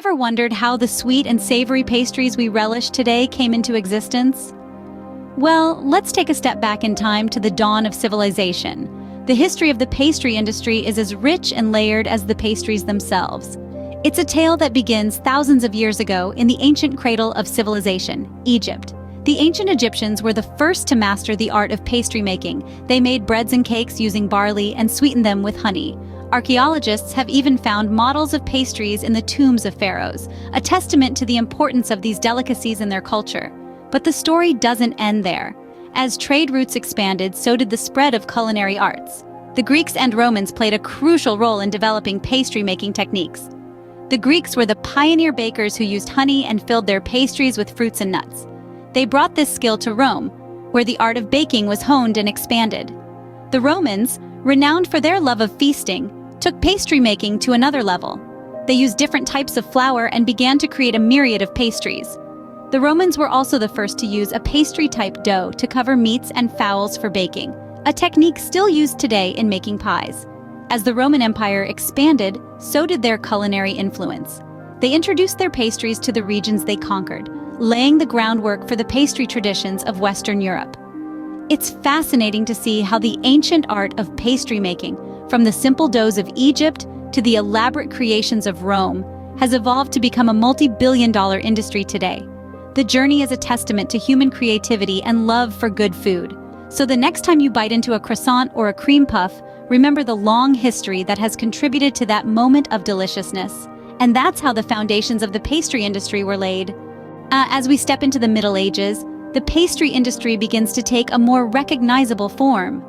ever wondered how the sweet and savory pastries we relish today came into existence? Well, let's take a step back in time to the dawn of civilization. The history of the pastry industry is as rich and layered as the pastries themselves. It's a tale that begins thousands of years ago in the ancient cradle of civilization, Egypt. The ancient Egyptians were the first to master the art of pastry making. They made breads and cakes using barley and sweetened them with honey. Archaeologists have even found models of pastries in the tombs of pharaohs, a testament to the importance of these delicacies in their culture. But the story doesn't end there. As trade routes expanded, so did the spread of culinary arts. The Greeks and Romans played a crucial role in developing pastry-making techniques. The Greeks were the pioneer bakers who used honey and filled their pastries with fruits and nuts. They brought this skill to Rome, where the art of baking was honed and expanded. The Romans, renowned for their love of feasting, took pastry making to another level. They used different types of flour and began to create a myriad of pastries. The Romans were also the first to use a pastry-type dough to cover meats and fowls for baking, a technique still used today in making pies. As the Roman Empire expanded, so did their culinary influence. They introduced their pastries to the regions they conquered, laying the groundwork for the pastry traditions of Western Europe. It's fascinating to see how the ancient art of pastry making, from the simple doughs of Egypt to the elaborate creations of Rome, has evolved to become a multi-billion-dollar industry today. The journey is a testament to human creativity and love for good food. So the next time you bite into a croissant or a cream puff, remember the long history that has contributed to that moment of deliciousness. And that's how the foundations of the pastry industry were laid. As we step into the Middle Ages, the pastry industry begins to take a more recognizable form.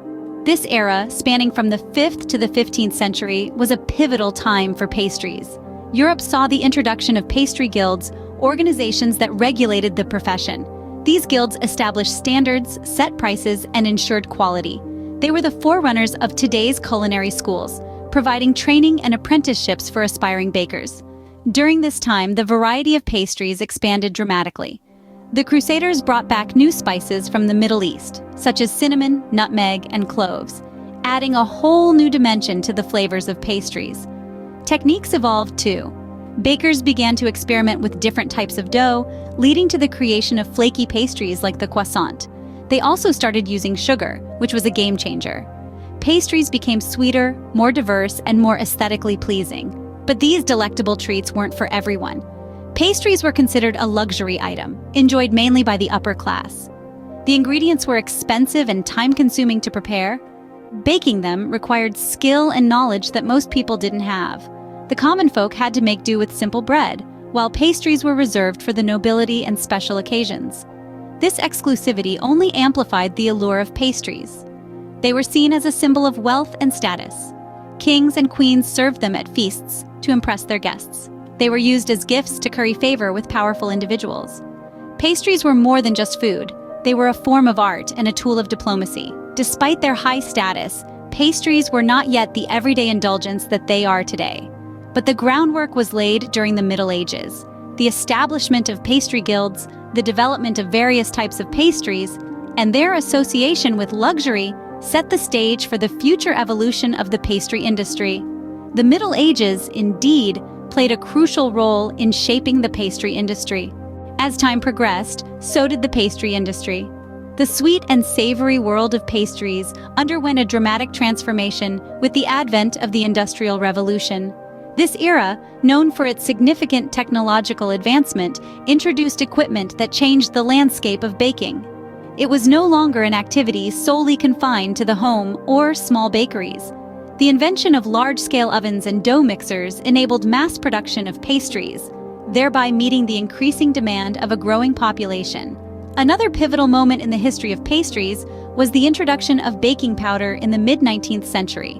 This era, spanning from the 5th to the 15th century, was a pivotal time for pastries. Europe saw the introduction of pastry guilds, organizations that regulated the profession. These guilds established standards, set prices, and ensured quality. They were the forerunners of today's culinary schools, providing training and apprenticeships for aspiring bakers. During this time, the variety of pastries expanded dramatically. The Crusaders brought back new spices from the Middle East, such as cinnamon, nutmeg, and cloves, adding a whole new dimension to the flavors of pastries. Techniques evolved too. Bakers began to experiment with different types of dough, leading to the creation of flaky pastries like the croissant. They also started using sugar, which was a game changer. Pastries became sweeter, more diverse, and more aesthetically pleasing. But these delectable treats weren't for everyone. Pastries were considered a luxury item, enjoyed mainly by the upper class. The ingredients were expensive and time-consuming to prepare. Baking them required skill and knowledge that most people didn't have. The common folk had to make do with simple bread, while pastries were reserved for the nobility and special occasions. This exclusivity only amplified the allure of pastries. They were seen as a symbol of wealth and status. Kings and queens served them at feasts to impress their guests. They were used as gifts to curry favor with powerful individuals. Pastries were more than just food. They were a form of art and a tool of diplomacy. Despite their high status, pastries were not yet the everyday indulgence that they are today. But the groundwork was laid during the Middle Ages. The establishment of pastry guilds, the development of various types of pastries, and their association with luxury set the stage for the future evolution of the pastry industry. The Middle Ages, indeed, played a crucial role in shaping the pastry industry. As time progressed, so did the pastry industry. The sweet and savory world of pastries underwent a dramatic transformation with the advent of the Industrial Revolution. This era, known for its significant technological advancement, introduced equipment that changed the landscape of baking. It was no longer an activity solely confined to the home or small bakeries. The invention of large-scale ovens and dough mixers enabled mass production of pastries, thereby meeting the increasing demand of a growing population. Another pivotal moment in the history of pastries was the introduction of baking powder in the mid-19th century.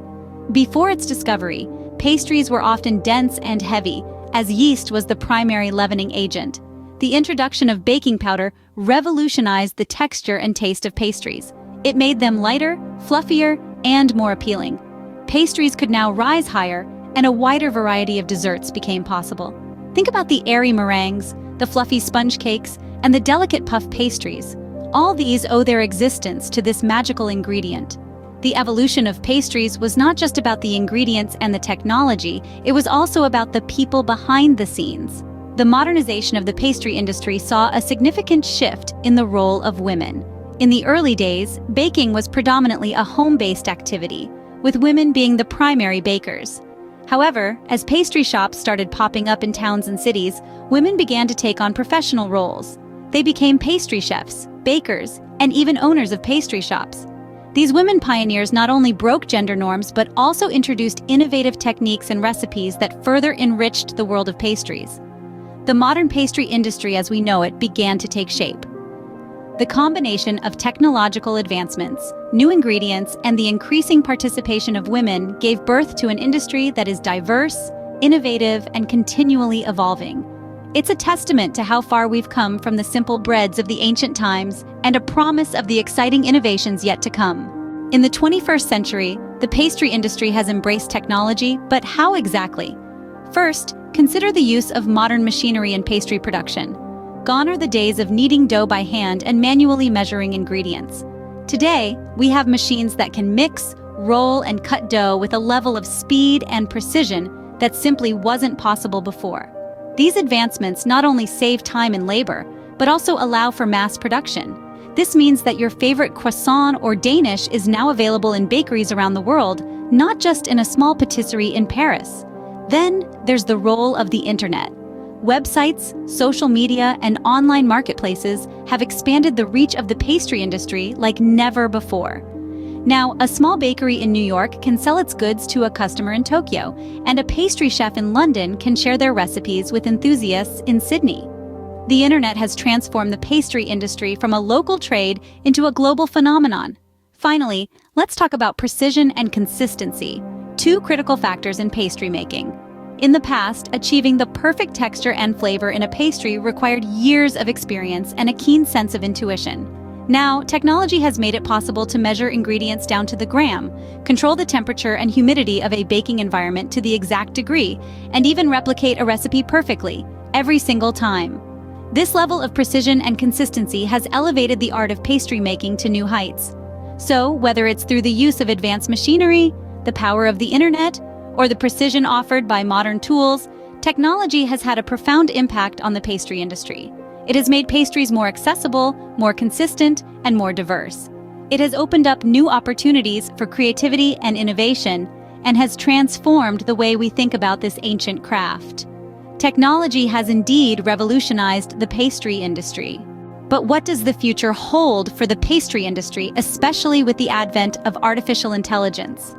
Before its discovery, pastries were often dense and heavy, as yeast was the primary leavening agent. The introduction of baking powder revolutionized the texture and taste of pastries. It made them lighter, fluffier, and more appealing. Pastries could now rise higher, and a wider variety of desserts became possible. Think about the airy meringues, the fluffy sponge cakes, and the delicate puff pastries. All these owe their existence to this magical ingredient. The evolution of pastries was not just about the ingredients and the technology, it was also about the people behind the scenes. The modernization of the pastry industry saw a significant shift in the role of women. In the early days, baking was predominantly a home-based activity, with women being the primary bakers. However, as pastry shops started popping up in towns and cities, women began to take on professional roles. They became pastry chefs, bakers, and even owners of pastry shops. These women pioneers not only broke gender norms but also introduced innovative techniques and recipes that further enriched the world of pastries. The modern pastry industry as we know it began to take shape. The combination of technological advancements, new ingredients, and the increasing participation of women gave birth to an industry that is diverse, innovative, and continually evolving. It's a testament to how far we've come from the simple breads of the ancient times and a promise of the exciting innovations yet to come. In the 21st century, the pastry industry has embraced technology, but how exactly? First, consider the use of modern machinery in pastry production. Gone are the days of kneading dough by hand and manually measuring ingredients. Today, we have machines that can mix, roll, and cut dough with a level of speed and precision that simply wasn't possible before. These advancements not only save time and labor, but also allow for mass production. This means that your favorite croissant or Danish is now available in bakeries around the world, not just in a small patisserie in Paris. Then, there's the role of the internet. Websites, social media, and online marketplaces have expanded the reach of the pastry industry like never before. Now, a small bakery in New York can sell its goods to a customer in Tokyo, and a pastry chef in London can share their recipes with enthusiasts in Sydney. The internet has transformed the pastry industry from a local trade into a global phenomenon. Finally, let's talk about precision and consistency, two critical factors in pastry making. In the past, achieving the perfect texture and flavor in a pastry required years of experience and a keen sense of intuition. Now, technology has made it possible to measure ingredients down to the gram, control the temperature and humidity of a baking environment to the exact degree, and even replicate a recipe perfectly, every single time. This level of precision and consistency has elevated the art of pastry making to new heights. So, whether it's through the use of advanced machinery, the power of the internet, or the precision offered by modern tools, technology has had a profound impact on the pastry industry. It has made pastries more accessible, more consistent, and more diverse. It has opened up new opportunities for creativity and innovation, and has transformed the way we think about this ancient craft. Technology has indeed revolutionized the pastry industry. But what does the future hold for the pastry industry, especially with the advent of artificial intelligence?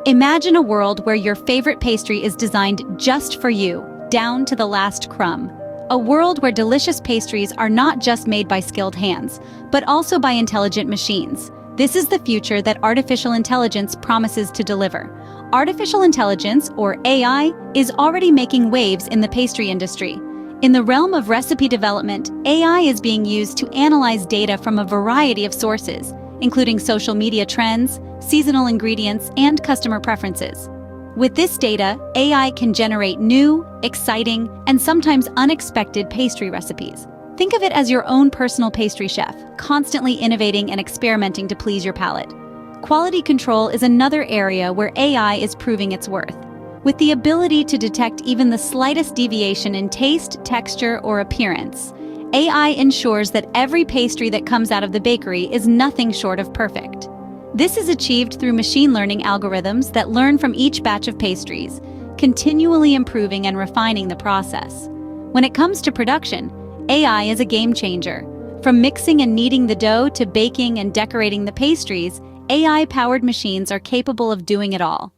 Imagine a world where your favorite pastry is designed just for you, down to the last crumb. A world where delicious pastries are not just made by skilled hands, but also by intelligent machines. This is the future that artificial intelligence promises to deliver. Artificial intelligence, or AI, is already making waves in the pastry industry. In the realm of recipe development, AI is being used to analyze data from a variety of sources, including social media trends, seasonal ingredients, and customer preferences. With this data, AI can generate new, exciting, and sometimes unexpected pastry recipes. Think of it as your own personal pastry chef, constantly innovating and experimenting to please your palate. Quality control is another area where AI is proving its worth. With the ability to detect even the slightest deviation in taste, texture, or appearance, AI ensures that every pastry that comes out of the bakery is nothing short of perfect. This is achieved through machine learning algorithms that learn from each batch of pastries, continually improving and refining the process. When it comes to production, AI is a game changer. From mixing and kneading the dough to baking and decorating the pastries, AI-powered machines are capable of doing it all.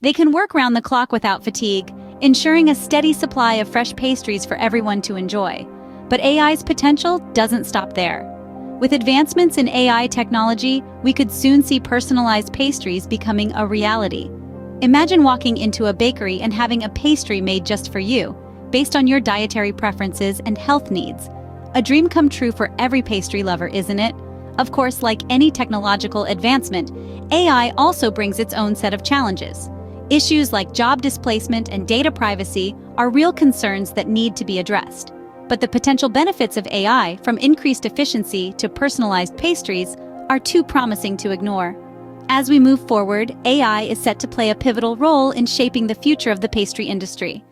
They can work round the clock without fatigue, ensuring a steady supply of fresh pastries for everyone to enjoy. But AI's potential doesn't stop there. With advancements in AI technology, we could soon see personalized pastries becoming a reality. Imagine walking into a bakery and having a pastry made just for you, based on your dietary preferences and health needs. A dream come true for every pastry lover, isn't it? Of course, like any technological advancement, AI also brings its own set of challenges. Issues like job displacement and data privacy are real concerns that need to be addressed. But the potential benefits of AI, from increased efficiency to personalized pastries, are too promising to ignore. As we move forward, AI is set to play a pivotal role in shaping the future of the pastry industry.